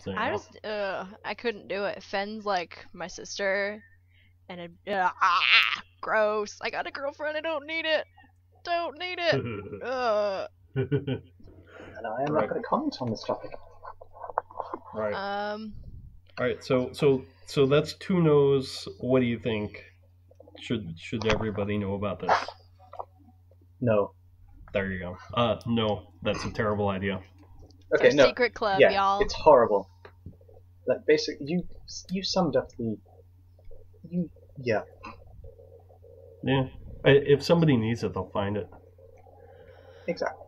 So, you I know. just, I couldn't do it. Fenn's like my sister, and gross. I got a girlfriend. I don't need it. Don't need it. And I am not going to comment on this topic. Right. Um, All right. So that's two no's. What do you think? Should everybody know about this? No. There you go. No, that's a terrible idea. Okay, it's no. our secret club, Yeah, y'all. it's horrible. Like, basically, you summed up yeah. Yeah. If somebody needs it, they'll find it. Exactly.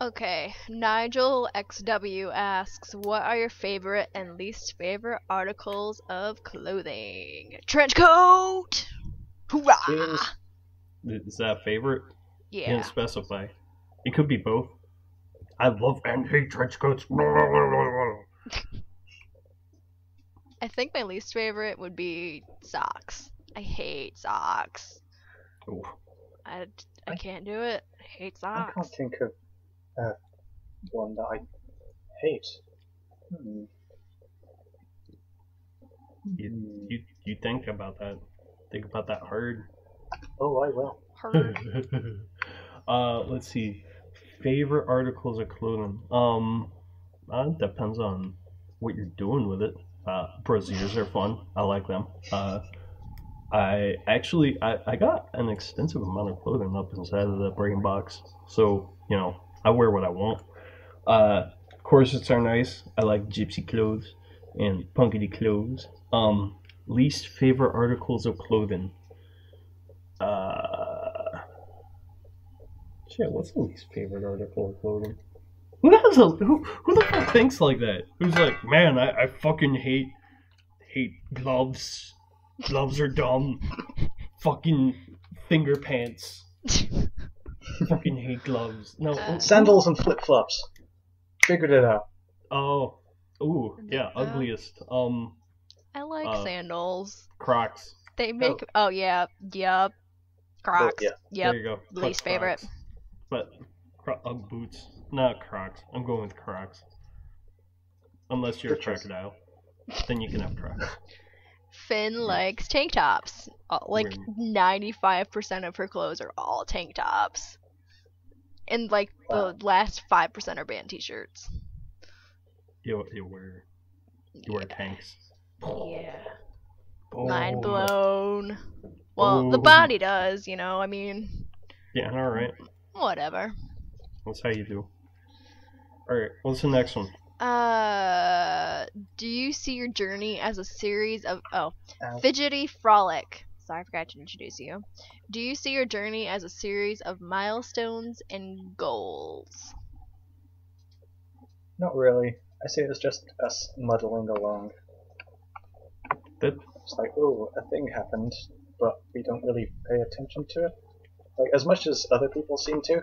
Okay, Nigel XW asks, what are your favorite and least favorite articles of clothing? Trench coat! Hoorah! Jeans. Is that a favorite? Yeah. Can't specify. It could be both. I love and hate trench coats. I think my least favorite would be socks. I hate socks. Ooh. I can't do it. I hate I can't socks. think of one that I hate. You think about that. Think about that hard. Oh, I will. Hurt. Let's see. Favorite articles of clothing. Depends on what you're doing with it. Braziers are fun. I like them. I got an extensive amount of clothing up inside of the brain box. So, you know, I wear what I want. Corsets are nice. I like gypsy clothes and punkity clothes. Least favorite articles of clothing. Shit, what's the least favorite article of clothing? Who the fuck thinks like that? Who's like, man, I fucking hate gloves. Gloves are dumb. Fucking finger pants. Fucking hate gloves. No. Sandals and flip-flops. Figured it out. Oh. Ooh, yeah, ugliest. I like sandals. Crocs. They make. Oh yeah, yep. Crocs. yeah. Yep. There you go. Least But favorite. Crocs. But Ugg boots, not Crocs. I'm going with Crocs. Unless you're a Good choice. crocodile, then you can have Crocs. Finn likes tank tops. Like Weird. 95% of her clothes are all tank tops. And like Wow. the last 5% are band t-shirts. You wear tanks. Yeah. Oh. Mind blown. Well, the Oh. body does, you know, I mean, Yeah, all right. whatever. That's how you do. All right. What's the next one? Do you see your journey as a series of Ow. fidgety frolic? Sorry, I forgot to introduce you. Do you see your journey as a series of milestones and goals? Not really. I see it as just us muddling along. That It's like, oh, a thing happened, but we don't really pay attention to it. Like, as much as other people seem to.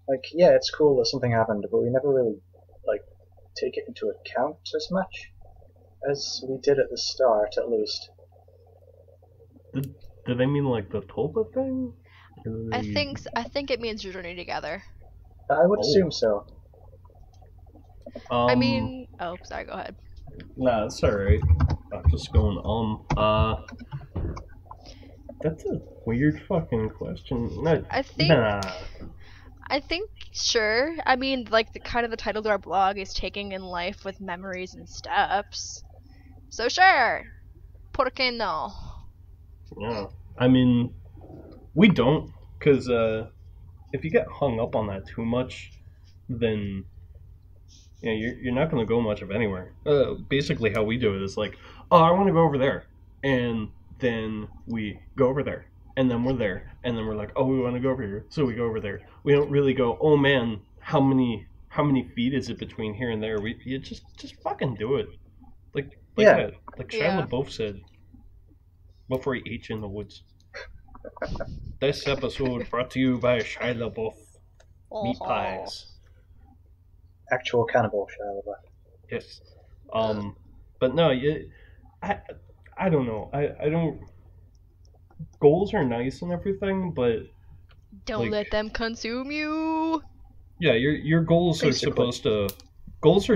Like, yeah, it's cool that something happened, but we never really, like, take it into account as much as we did at the start, at least. did they mean like the tulpa thing? Or I the- think it means your journey together. I would Oh. assume so. I mean, oh, sorry, go ahead. Nah, it's alright. I'm just going, that's a weird fucking question. No, I think nah. Sure. I mean, like the title of our blog is Taking in Life with Memories and Steps. So sure. ¿Por qué no? Yeah. I mean, we don't, because, if you get hung up on that too much, then, you know, you're not going to go much of anywhere. Basically how we do it is like, oh, I want to go over there. And then we go over there. And then we're there. And then we're like, oh, we want to go over here. So we go over there. We don't really go, oh man, how many feet is it between here and there? You just fucking do it. Like Yeah. that. Like Shia Yeah. LaBeouf said before he ate you in the woods. This episode brought to you by Shia LaBeouf. Meat Oh. pies. Actual cannibal, Shia LaBeouf. Yes. But no, I don't know. I don't. Goals are nice and everything, but Don't like- let them consume you. yeah, your goals Basically. are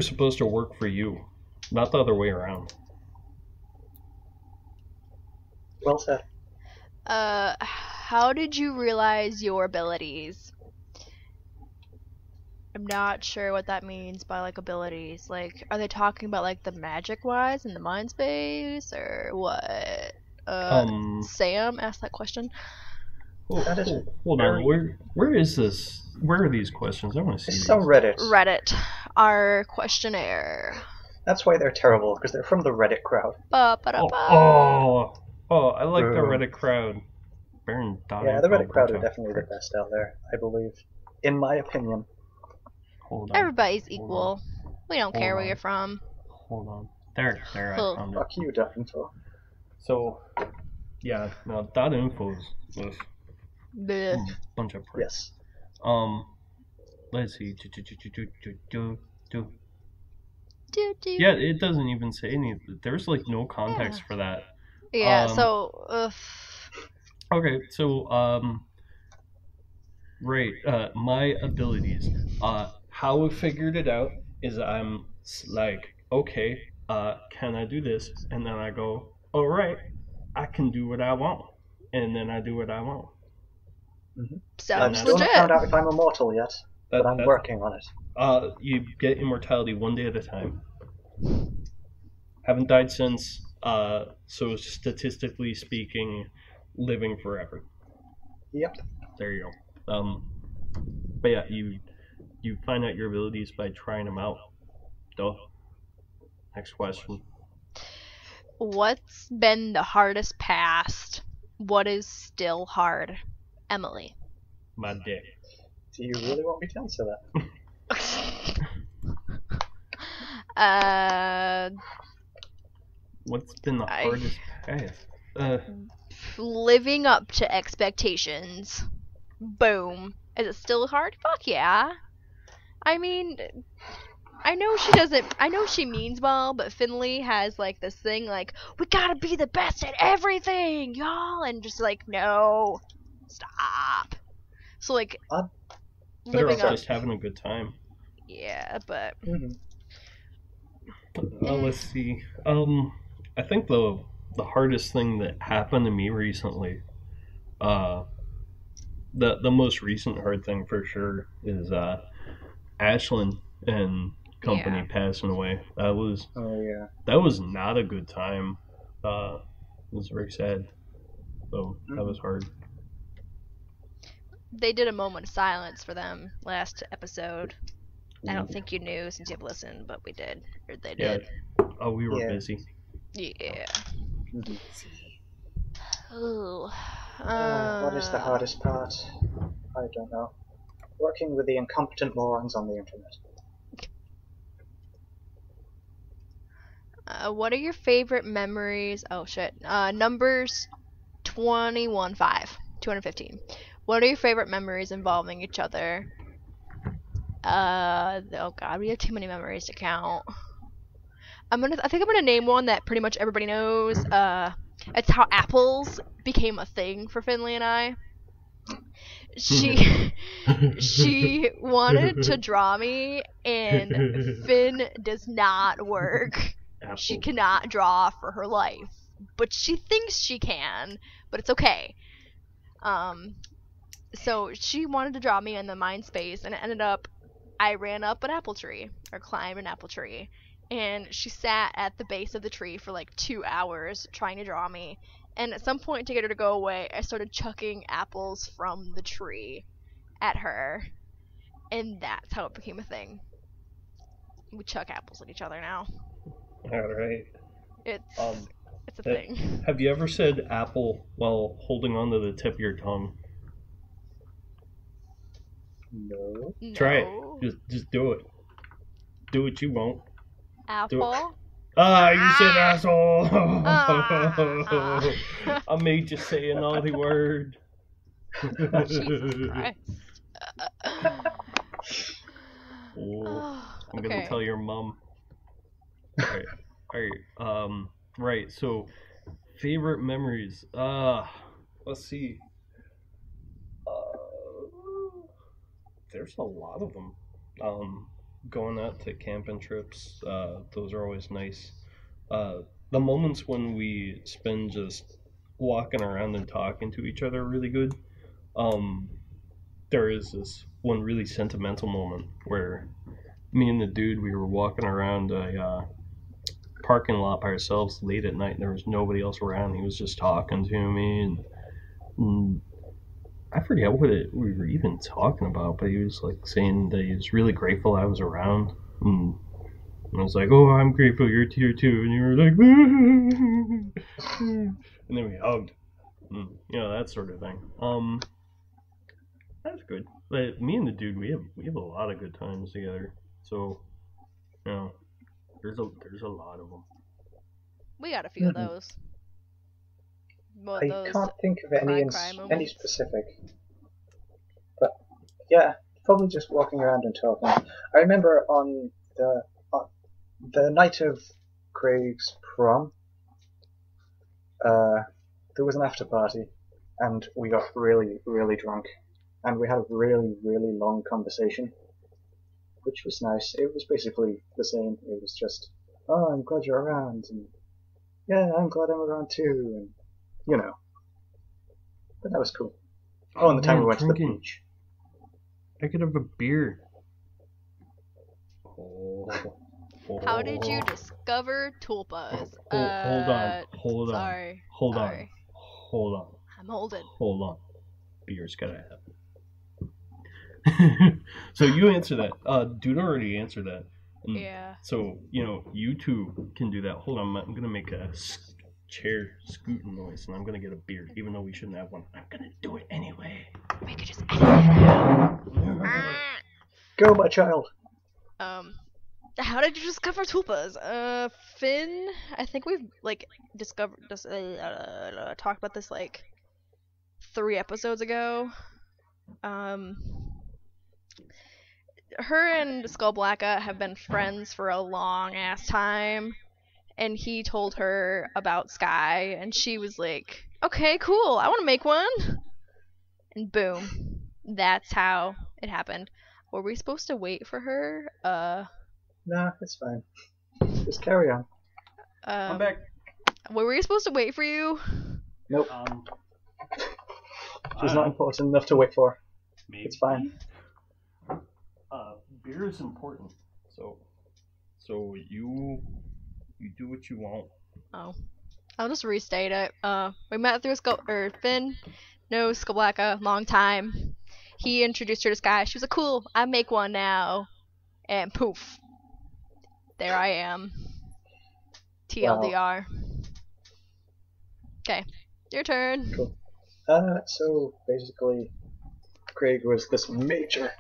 supposed to work for you. Not the other way around. Well said. How did you realize your abilities? I'm not sure what that means by like abilities. Like, are they talking about like the magic wise in the mind space or what? Sam asked that question. That is Hold very- on. Where is this? Where are these questions? I want to see It's these. some Reddit. Reddit, our questionnaire. That's why they're terrible, because they're from the Reddit crowd. Oh, I like the Boom. Reddit crowd. Baron Yeah, the Reddit crowd are definitely the best out there, I believe. In my opinion. Hold on. Everybody's equal. We don't care where on. you're from. Hold on. There, I found it. Fuck you, .info. So, yeah, no, .info is Bleh. bunch of pricks. Yes. Let's see. Doo doo. Yeah, it doesn't even say any. There's like no context for that. Yeah. So. Okay, so right. My abilities. How I figured it out is I'm like, okay, can I do this? And then I go, all right, I can do what I want, and then I do what I want. Sounds I've still not legit. found out if I'm immortal yet, but I'm That's- working on it. You get immortality one day at a time. Haven't died since. So statistically speaking, living forever. Yep. There you go. But yeah, you find out your abilities by trying them out. Duh. Next question. What's been the hardest past? What is still hard? Emily. My dick. Do you really want me to answer that? What's been the hardest path? Living up to expectations. Boom. Is it still hard? Fuck yeah. I mean, I know she means well, but Finley has like this thing like, we gotta be the best at everything, y'all, and just like, no, stop. So like, Better living off up. just having a good time. Yeah, but Let's see. I think the hardest thing that happened to me recently, the most recent hard thing for sure is Ashlyn and company passing away. That was not a good time. It was very sad. So that was hard. they did a moment of silence for them last episode. I don't think you knew since you've listened, but we did, or they did. Oh, we were busy. Yeah. What is the hardest part? I don't know. Working with the incompetent morons on the internet. What are your favorite memories? Oh shit. Numbers 215. What are your favorite memories involving each other? Oh god, we have too many memories to count. I think I'm gonna name one that pretty much everybody knows. It's how apples became a thing for Finley and I. She wanted to draw me, and Finn does not work. Apple. She cannot draw for her life, but she thinks she can, but it's okay. So she wanted to draw me in the mind space, and it ended up I ran up an apple tree, or climbed an apple tree, and she sat at the base of the tree for like 2 hours trying to draw me. And at some point, to get her to go away, I started chucking apples from the tree at her, and that's how it became a thing. We chuck apples at each other now. All right. It's a thing. Have you ever said apple while holding onto the tip of your tongue? No. Try it. Just do it. Do what you want. Apple? You said asshole! Ah. I made you say a naughty word. Jesus Christ. I'm gonna tell your mom. Alright. Right, so favorite memories. Let's see. There's a lot of them. going out to camping trips, those are always nice. The moments when we spend just walking around and talking to each other are really good. Um, there is this one really sentimental moment where me and the dude, we were walking around a parking lot by ourselves late at night, and there was nobody else around. He was just talking to me, and I forget we were even talking about, but he was like saying that he was really grateful I was around, and I was like, "Oh, I'm grateful you're here too," and you were like, and then we hugged, that sort of thing. That's good. But me and the dude, we have a lot of good times together. So, you know, there's a lot of them. We got a few of those. What, I those can't think of any cry any moments? specific, but yeah, probably just walking around and talking. I remember on the night of Craig's prom, there was an after party, and we got really, really drunk, and we had a really, really long conversation, which was nice. It was basically the same. It was just, oh, I'm glad you're around, and yeah, I'm glad I'm around too, and but that was cool. Oh, and the time we went to the beach. I could have a beer. Oh. How did you discover tulpas? Hold sorry. on. I'm holding. Hold on. Beer's gotta happen. So you answer that. Dude already answered that. Yeah. So, you two can do that. Hold on, I'm gonna make a chair scooting noise, and I'm gonna get a beer, even though we shouldn't have one. I'm gonna do it anyway. We could just edit it. Go, my child. How did you discover tulpas? Finn, I think we've talked about this 3 episodes ago. Her and Skullblacka have been friends for a long ass time, and he told her about Sky, and she was like, okay, cool, I want to make one. And boom, that's how it happened. Were we supposed to wait for her? Nah, it's fine. Just carry on. I'm back. Were we supposed to wait for you? Nope. She's not important enough to wait for. Maybe. It's fine. Beer is important. So you do what you want. Oh. I'll just restate it. We met through Finn knows Skullblacka, long time. He introduced her to Sky. She was like, cool, I make one now. And poof. There I am. TLDR. Okay, your turn. Cool. So basically, Craig was this major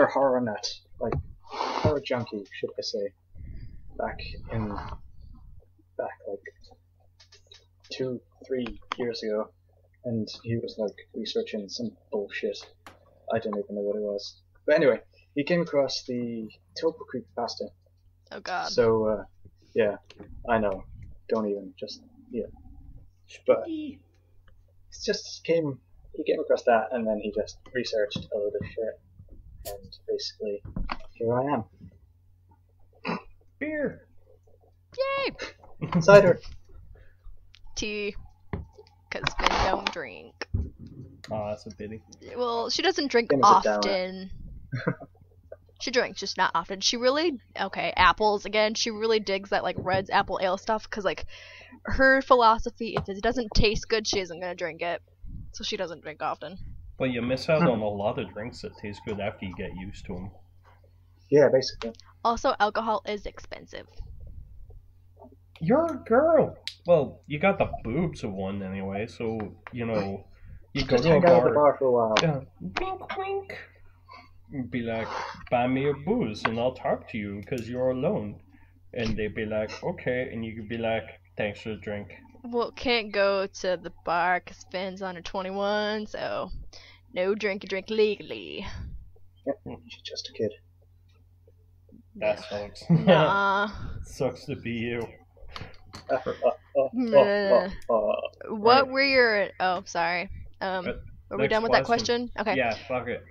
horror nut, horror junkie, should I say, back 2-3 years ago, and he was researching some bullshit. I don't even know what it was. But anyway, he came across the Tulpa creepypasta. Oh god. So, yeah, I know. Don't even, But he came across that, and then he just researched a load of shit. And basically, here I am. Beer! Yay! Cider! Tea. Because Finn don't drink. Oh, that's a pity. Well, she doesn't drink Finn is a downer. often. She drinks, just not often. She really, apples again. She really digs that Red's apple ale stuff because her philosophy, if it doesn't taste good, she isn't gonna drink it. So she doesn't drink often. Well, you miss out on a lot of drinks that taste good after you get used to them. Yeah, basically. Also, alcohol is expensive. You're a girl. Well, you got the boobs of one anyway, so you go to a hang out at the bar for a while. Yeah, wink, wink. Be like, buy me a booze and I'll talk to you because you're alone. And they'd be like, okay, and you could be like, thanks for the drink. Well, can't go to the bar because Finn's under 21, so no drink legally. Yep, she's just a kid. That sucks. Nuh-uh. Sucks to be you. What were your... Oh, sorry. Are we done with that question? Okay. Yeah, fuck it.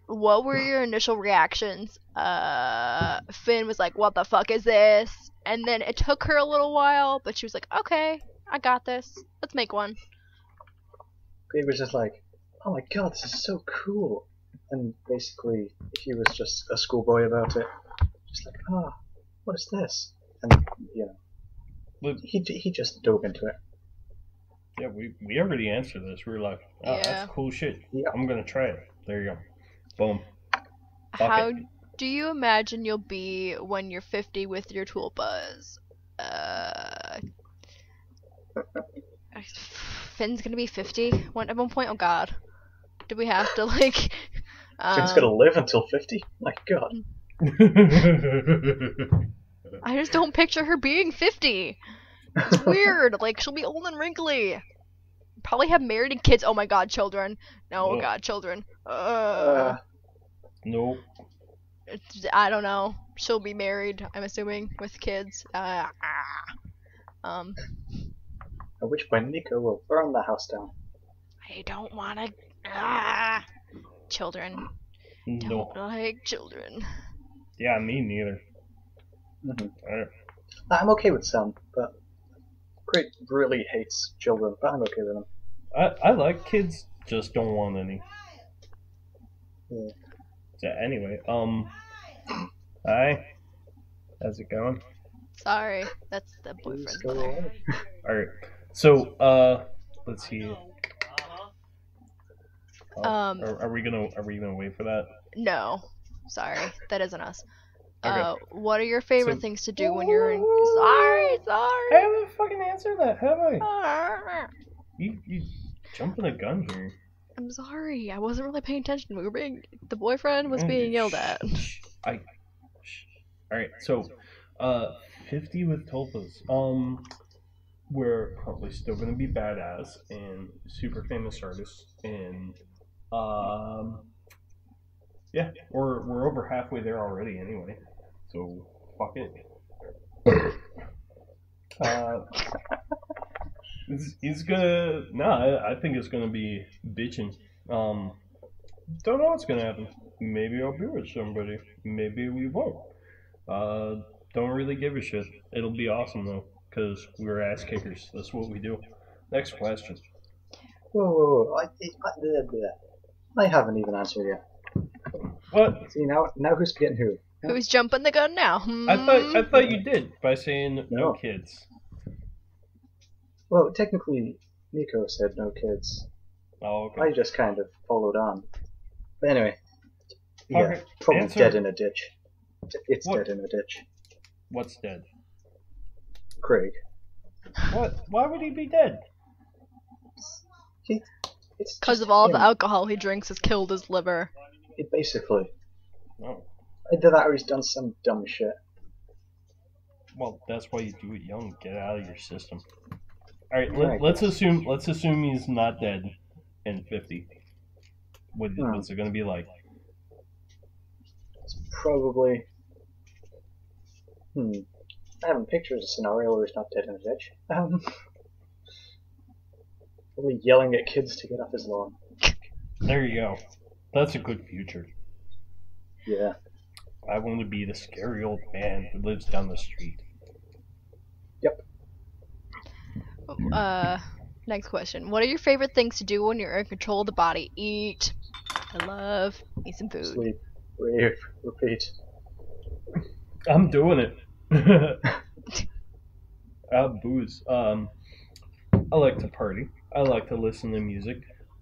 What were your initial reactions? Finn was like, "What the fuck is this?" And then it took her a little while, but she was like, "Okay, I got this. Let's make one." Craig was just like, "Oh my god, this is so cool," and basically he was just a schoolboy about it, just like, "Ah, what is this?" And he just dove into it. Yeah, we already answered this. We were like, oh, Yeah. that's cool shit. Yeah. I'm gonna try it. There you go. Boom. Fuck How it. do you imagine you'll be when you're 50 with your tulpas? Finn's gonna be 50 at one point. Oh God, do we have to like? Finn's gonna live until 50. My god. I just don't picture her being 50. It's weird. Like she'll be old and wrinkly. Probably have married and kids. Oh my God, children. No, Whoa. God, children. Nope. I don't know. She'll be married, I'm assuming, with kids. At which point Nico will burn the house down. I don't want to. Children. No. Don't like children. Yeah, me neither. Mm-hmm. I'm okay with some, but Craig really hates children, but I'm okay with them. I like kids, just don't want any. Yeah. So anyway, hi. How's it going? Sorry, that's the Please boyfriend. go away. Alright. So, let's see. Are we gonna wait for that? No, sorry, that isn't us. Okay. What are your favorite So- things to do when you're in? Sorry. I haven't fucking answered that, have I? You jumping the gun here. I'm sorry. I wasn't really paying attention. The boyfriend was being yelled at. Alright, so 50 with tulpas. We're probably still gonna be badass and super famous artists and yeah, we're over halfway there already anyway. So fuck it. He's gonna I think it's gonna be bitching. Don't know what's gonna happen. Maybe I'll be with somebody. Maybe we won't. Don't really give a shit. It'll be awesome though, because we're ass kickers. That's what we do. Next question. Whoa. I haven't even answered yet. What? See, now who's getting who? Who's jumping the gun now? I thought you did by saying no No. kids. Well, technically, Nico said no kids. Oh, okay. I just kind of followed on. But anyway, yeah, Okay, probably answer. dead in a ditch. It's What? dead in a ditch. What's dead? Craig. What? Why would he be dead? It's Because just of all him. the alcohol he drinks has killed his liver. It basically. Oh. Either that or he's done some dumb shit. Well, that's why you do it young. Get it out of your system. All right, Right. let's assume he's not dead in 50. What's it gonna be like? It's probably. I haven't pictured a scenario where he's not dead in a ditch. Probably yelling at kids to get off his lawn. There you go. That's a good future. Yeah. I want to be the scary old man who lives down the street. Next question. What are your favorite things to do when you're in control of the body? Eat. I love eat some food. Sleep. Rave. Repeat. I'm doing it. Booze. I like to party. I like to listen to music.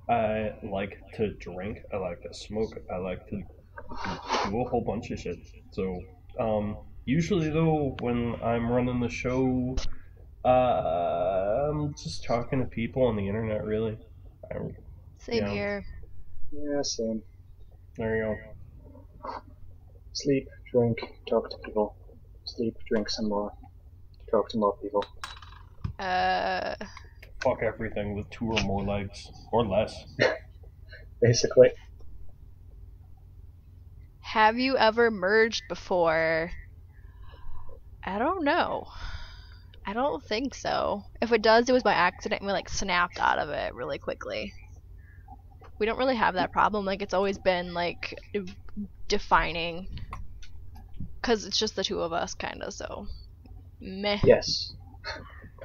I like to drink. I like to smoke. I like to do a whole bunch of shit. So, usually though, when I'm running the show, I'm just talking to people on the internet, really. Same Yeah. here. Yeah, same. There you go. Sleep, drink, talk to people. Sleep, drink some more. Talk to more people. Fuck everything with 2 or more legs. Or less. Basically. Have you ever merged before? I don't know. I don't think so. If it does, it was by accident and we like snapped out of it really quickly. we don't really have that problem. Like, it's always been like defining, because it's just the two of us, kind of. So, meh. Yes.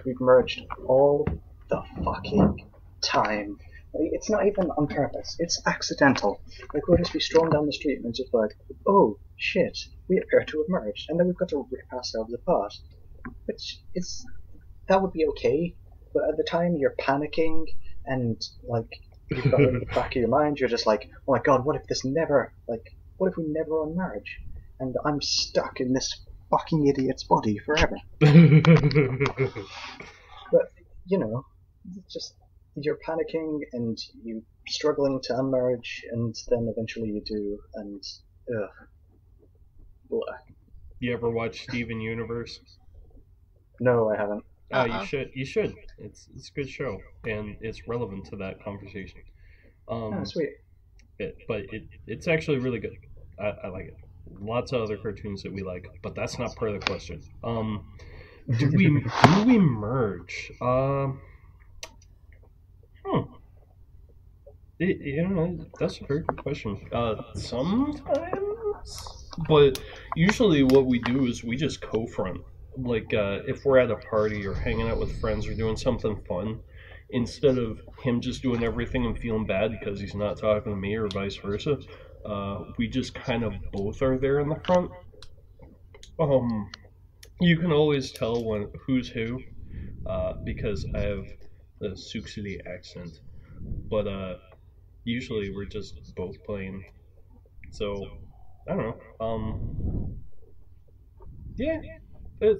We've merged all the fucking time. Like, it's not even on purpose. It's accidental. Like, we'll just be strolling down the street and it's just like, oh, shit, we appear to have merged, and then we've got to rip ourselves apart. Which is... that would be okay, but at the time you're panicking, and, like, you've got it in the back of your mind, you're just like, oh my god, what if this never, like, what if we never unmerge? And I'm stuck in this fucking idiot's body forever. But, you know, it's just, you're panicking and you're struggling to unmerge, and then eventually you do, and, ugh. Blah. You ever watch Steven Universe? No, I haven't. Oh, you should. You should. It's a good show, and it's relevant to that conversation. Oh, sweet. It's actually really good. I like it. Lots of other cartoons that we like, but that's not part of the question. Do we merge? You know, that's a very good question. Sometimes, but usually what we do is we just co-front. Like, if we're at a party or hanging out with friends or doing something fun, instead of him just doing everything and feeling bad because he's not talking to me or vice versa, we just kind of both are there in the front. You can always tell who's who, because I have the Siouxsie accent, but usually we're just both playing. So, I don't know. Yeah.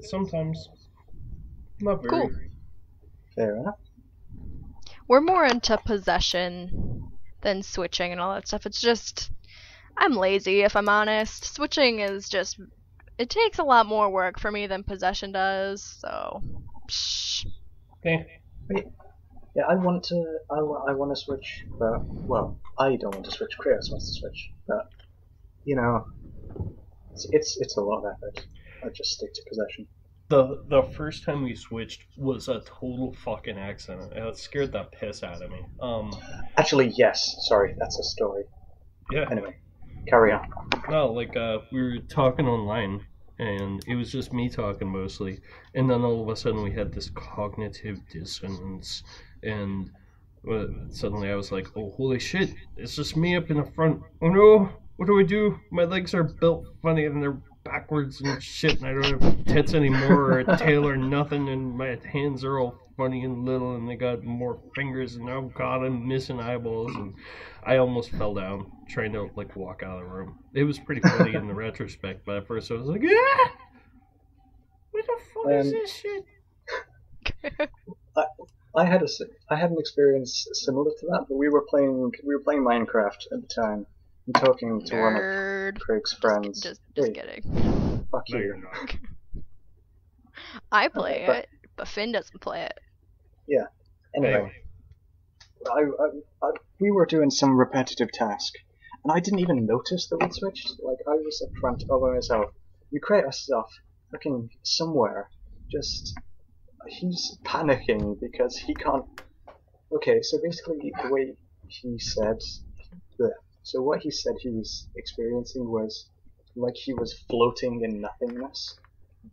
Sometimes. Not very. Cool. Fair enough. We're more into possession than switching and all that stuff. It's just, I'm lazy, if I'm honest. Switching is just, it takes a lot more work for me than possession does, so, psh. Okay. Yeah, I want to switch, but, well, I don't want to switch, Chris wants to switch, but, you know, it's a lot of effort. I just stick to possession. The first time we switched was a total fucking accident. It scared the piss out of me. Actually, yes. Sorry, that's a story. Yeah. Anyway, carry on. No, like, we were talking online, and it was just me talking mostly, and then all of a sudden we had this cognitive dissonance, and suddenly I was like, oh, holy shit, it's just me up in the front. Oh no, what do I do? My legs are built funny and they're backwards and shit, and I don't have tits anymore or a tail or nothing, and my hands are all funny and little, and they got more fingers, and oh god, I'm missing eyeballs, and I almost fell down trying to, like, walk out of the room. It was pretty funny in the retrospect, but at first I was like, ah! What the fuck is this shit? I had an experience similar to that, but we were playing Minecraft at the time and talking to one of Craig's friends. Just kidding. Fuck No, you. you're not. I play it, but Finn doesn't play it. Yeah. Anyway, we were doing some repetitive task, and I didn't even notice that we'd switched. Like, I was up front all by myself. We create our stuff, looking somewhere. Just, he's panicking because he can't. Okay, so basically, the way he said, so what he said he was experiencing was like he was floating in nothingness,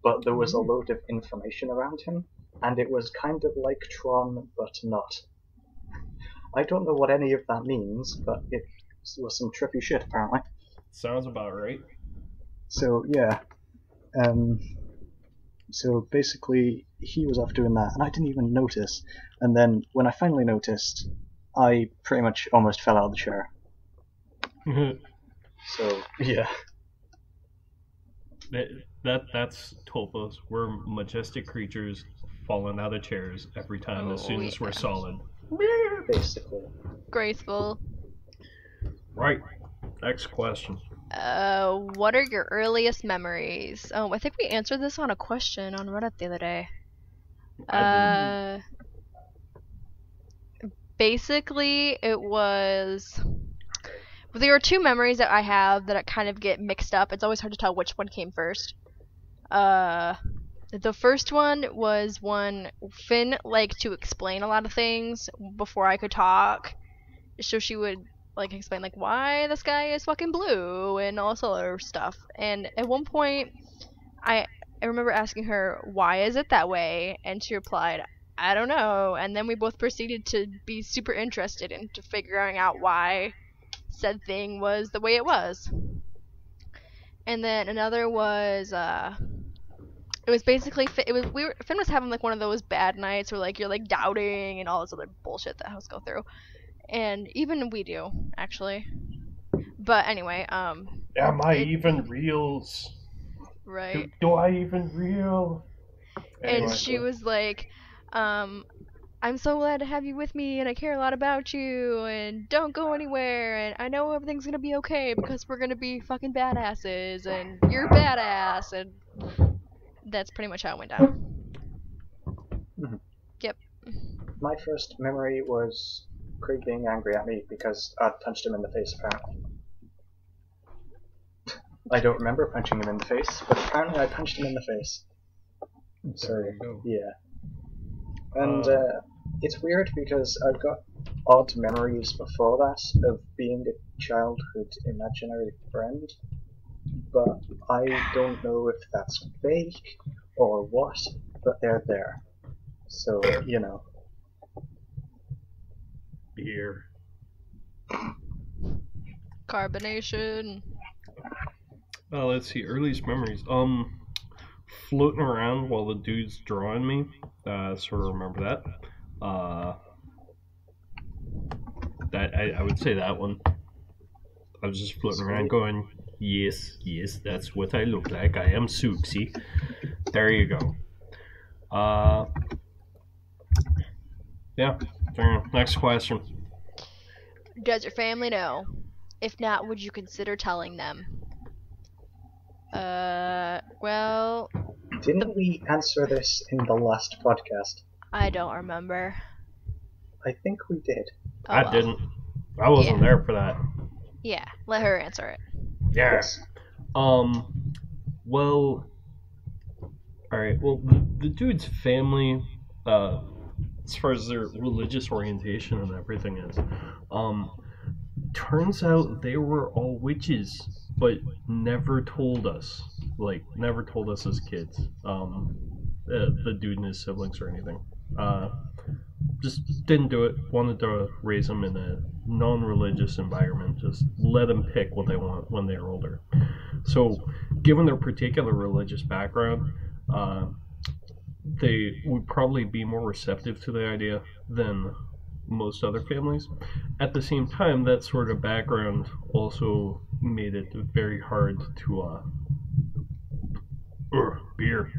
but there was a load of information around him, and it was kind of like Tron, but not. I don't know what any of that means, but it was some trippy shit, apparently. Sounds about right. So, yeah. So basically, he was off doing that, and I didn't even notice. And then, when I finally noticed, I pretty much almost fell out of the chair. So, yeah. That's Topos. We're majestic creatures falling out of chairs every time as soon as we're solid. Basically. Graceful. Right. Next question. What are your earliest memories? Oh, I think we answered this on a question on Reddit the other day. Basically, it was... Well, there are two memories that I have that kind of get mixed up. It's always hard to tell which one came first. The first one was when Finn liked to explain a lot of things before I could talk. so she would like explain like why the sky is fucking blue and all this other stuff. And at one point, I remember asking her, why is it that way? And she replied, I don't know. And then we both proceeded to be super interested into figuring out why said thing was the way it was. And then another was, it was basically, Finn was having like one of those bad nights where like you're like doubting and all this other bullshit that hosts go through. And even we do, actually. But anyway, Am I even reals? Right. Do I even real? And Anyway. she was like, I'm so glad to have you with me, and I care a lot about you, and don't go anywhere, and I know everything's gonna be okay because we're gonna be fucking badasses, and you're badass, and that's pretty much how it went down. Mhm. Yep. My first memory was Craig being angry at me because I'd punched him in the face, apparently. I don't remember punching him in the face, but apparently I punched him in the face. So, There you go. yeah. And it's weird because I've got odd memories before that of being a childhood imaginary friend, but I don't know if that's fake or what, but they're there. So, you know. Beer. Carbonation. Let's see. Earliest memories. Floating around while the dude's drawing me. Sort of remember that. That I would say that one. I was just floating around going, yes, that's what I look like. I am Siouxsie. There you go. Yeah. Next question. Does your family know? If not, would you consider telling them? Well, Didn't we answer this in the last podcast? I don't remember. I think we did. Oh, I well. didn't. I wasn't there for that. Yeah, let her answer it. Yeah. Yes. Well, alright, well, the dude's family, as far as their religious orientation and everything is, turns out they were all witches, but never told us. Like, never told us as kids. The dude and his siblings or anything. Just didn't do it. Wanted to raise them in a non-religious environment. Just let them pick what they want when they're older. So, given their particular religious background, they would probably be more receptive to the idea than most other families. At the same time, that sort of background also made it very hard to beer.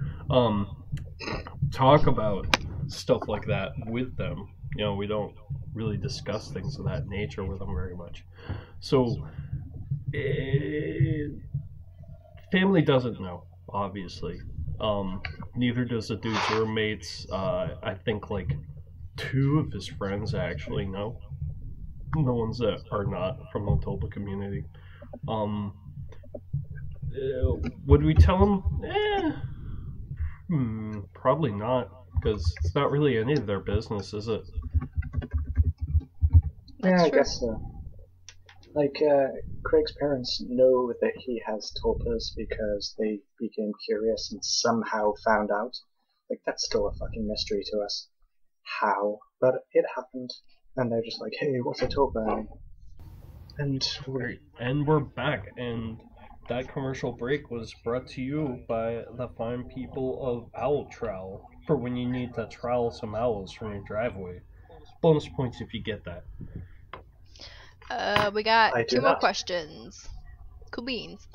Talk about stuff like that with them. You know, we don't really discuss things of that nature with them very much. So, family doesn't know, obviously. Neither does the dude's roommates. I think like 2 of his friends actually know. The ones that are not from the Tulpa community. Would we tell them? Probably not, because it's not really any of their business, is it? Yeah, I true. guess so. Like, Craig's parents know that he has tulpas because they became curious and somehow found out. Like, that's still a fucking mystery to us. How? But it happened. And they're just like, hey, what's a tulpa? And we're back, and that commercial break was brought to you by the fine people of Owl Trowel, for when you need to trowel some owls from your driveway. Bonus points if you get that. We got I 2 do more not. questions. Cool beans.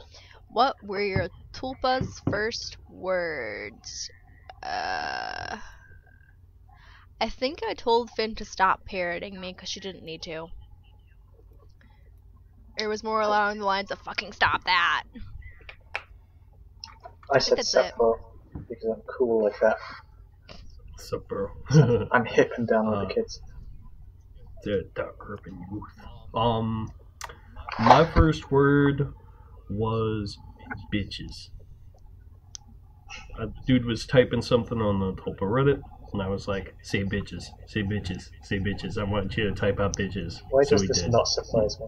What were your tulpa's first words? I think I told Finn to stop parroting me because she didn't need to. It was more along the lines of fucking stop that. I said that's sup, it. bro, because I'm cool like that. Sup, bro. I'm hip and down with the kids. The urban youth. My first word was bitches. A dude was typing something on the Tulpa Reddit, And I was like, say bitches, say bitches, say bitches. I want you to type out bitches. Why So does we this did. not surprise me?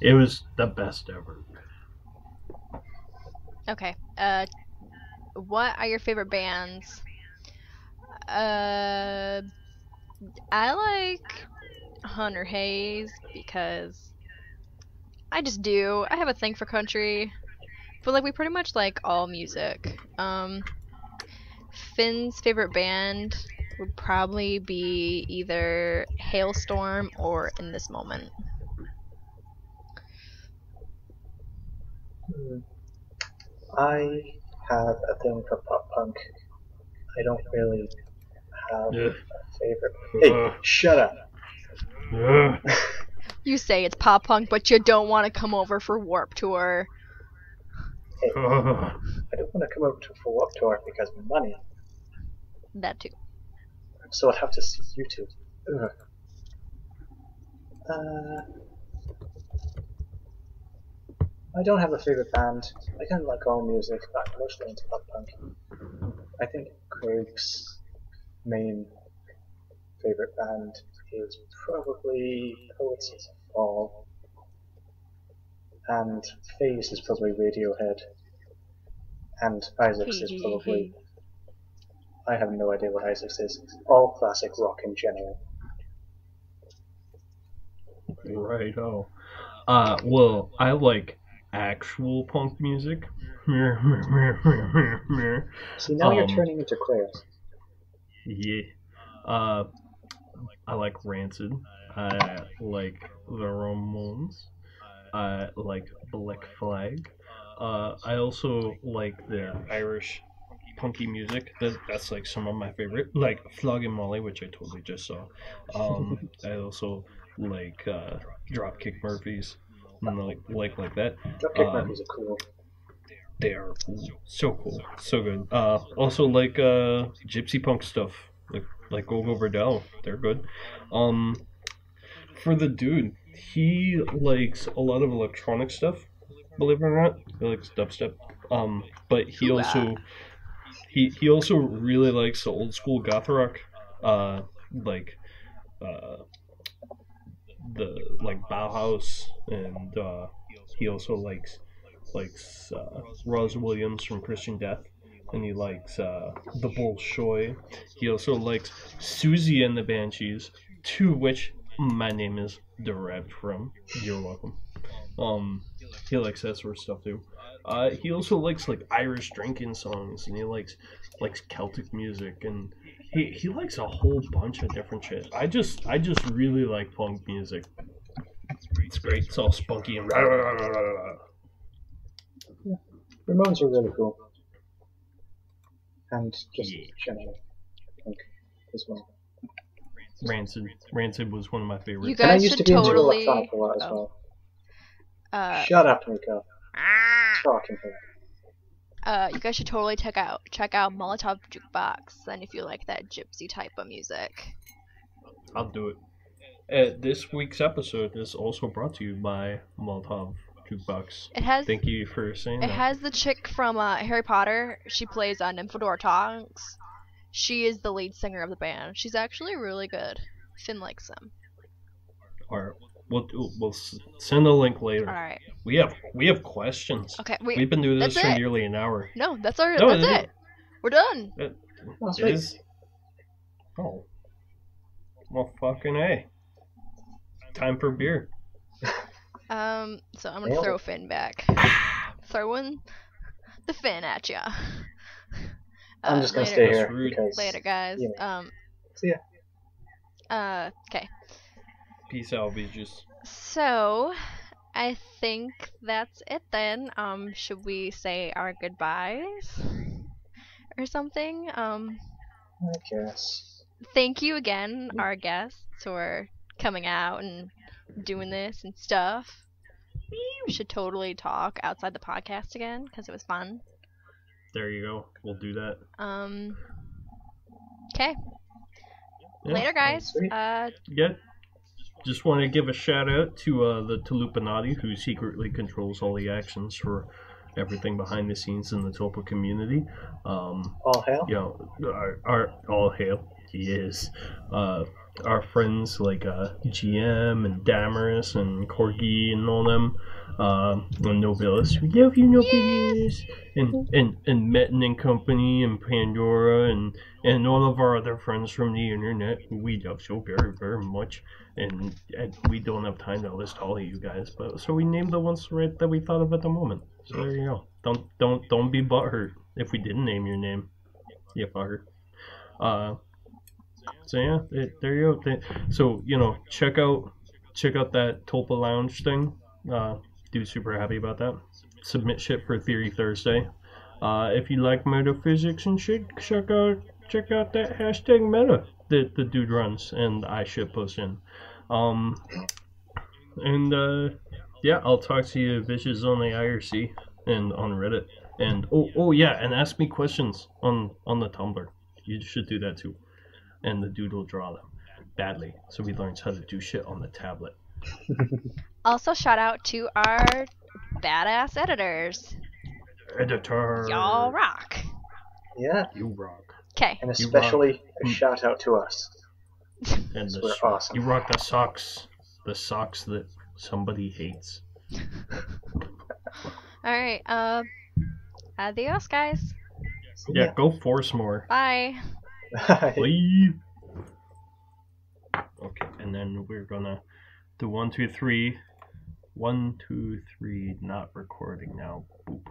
It was the best ever. Okay. What are your favorite bands? I like Hunter Hayes because I just do. I have a thing for country, but like we pretty much like all music. Finn's favorite band would probably be either Hailstorm or In This Moment. I have a thing for pop punk. I don't really have Yeah. a favorite. Hey, shut up! You say it's pop punk, but you don't want to come over for Warp Tour. Hey, I don't want to come over to for Warped Tour because of money, That too. so I'd have to see you two. Ugh. I don't have a favorite band. I kind of like all music, but I'm mostly into pop punk. I think Craig's main favorite band is probably Poets of Fall, and Phase is probably Radiohead, and Isaacs is probably. I have no idea what Isaacs is. All classic rock in general. Right. Oh. Well, I like actual punk music. See, now you're turning into Claire. Yeah. I like Rancid. I like the Ramones. I like Black Flag. I also like the Irish punky music. That's like some of my favorite, like Flogging Molly, which I totally just saw. I also like Dropkick Murphys, and like that. Dropkick Murphys are cool. They are so cool, so good. Also like gypsy punk stuff, like Gogo Verdell. They're good. For the dude, he likes a lot of electronic stuff. Believe it or not, he likes dubstep. But he also he also really likes the old school goth rock, like the like Bauhaus, and he also likes Roz Williams from Christian Death, and he likes the Bolshoi. He also likes Siouxsie and the Banshees, to which my name is derived from. You're welcome. He likes that sort of stuff too. He also likes like Irish drinking songs, and he likes Celtic music, and he likes a whole bunch of different shit. I just really like punk music. It's great. It's all spunky and rah, rah, rah, rah, rah. Yeah. Ramones are really cool. And just general punk as well. Rancid was one of my favorites. You And I guys used to should be into totally. electronic a lot as well. Shut Shut up, Nico. Talking here. You guys should totally check out Molotov Jukebox, and if you like that gypsy type of music. I'll do it. This week's episode is also brought to you by Molotov Jukebox. It has. Thank you for saying It that. has the chick from Harry Potter. She plays Nymphadora Tonks. She is the lead singer of the band. She's actually really good. Finn likes them. Alright, we'll send a link later. All right. We have questions. Okay. We've been doing this that's for it. nearly an hour. No, that's No, it. We're done. It Sweet. is. Oh. Well, fucking A. Time for beer. So I'm gonna Nailed throw it. Finn back. Throwing the Finn at ya. I'm just gonna later, stay That's here rude. because. Later, guys. you know. See ya. Okay. Peace out, bitches. So, I think that's it then. Should we say our goodbyes or something? I guess. Thank you again, our guests, for coming out and doing this and stuff. We should totally talk outside the podcast again because it was fun. There you go. We'll do that. Okay. Yeah. Later, guys. Sweet. Yeah. Just want to give a shout out to the Tulupanati, who secretly controls all the actions for everything behind the scenes in the Tulpa community. All hail. You know, our all hail. He is. Our friends like GM and Damaris and Corgi and all them, and Nobilis. We love you, Nobilis. And Metin and Company and Pandora and all of our other friends from the internet who we love so very, very much. And we don't have time to list all of you guys, but so we named the ones right that we thought of at the moment. So there you go. Don't be butthurt if we didn't name your name. You fucker. So yeah, there you go. So check out that Tulpa Lounge thing. Dude, super happy about that. Submit shit for Theory Thursday. If you like metaphysics and shit, check out that hashtag meta that the dude runs and I shit post in. Yeah, I'll talk to you bitches on the IRC and on Reddit. And oh yeah, and ask me questions on the Tumblr. You should do that too. And the dude will draw them badly, so he learns how to do shit on the tablet. Also, shout out to our badass editors. Editor. Y'all rock. Yeah. You rock. Okay. And especially a shout out to us. And we're awesome. You rock the socks. The socks that somebody hates. Alright, adios, guys. Yeah, go force more. Bye. Leave. Okay, and then we're gonna do 1, 2, 3. 1, 2, 3, not recording now. Boop.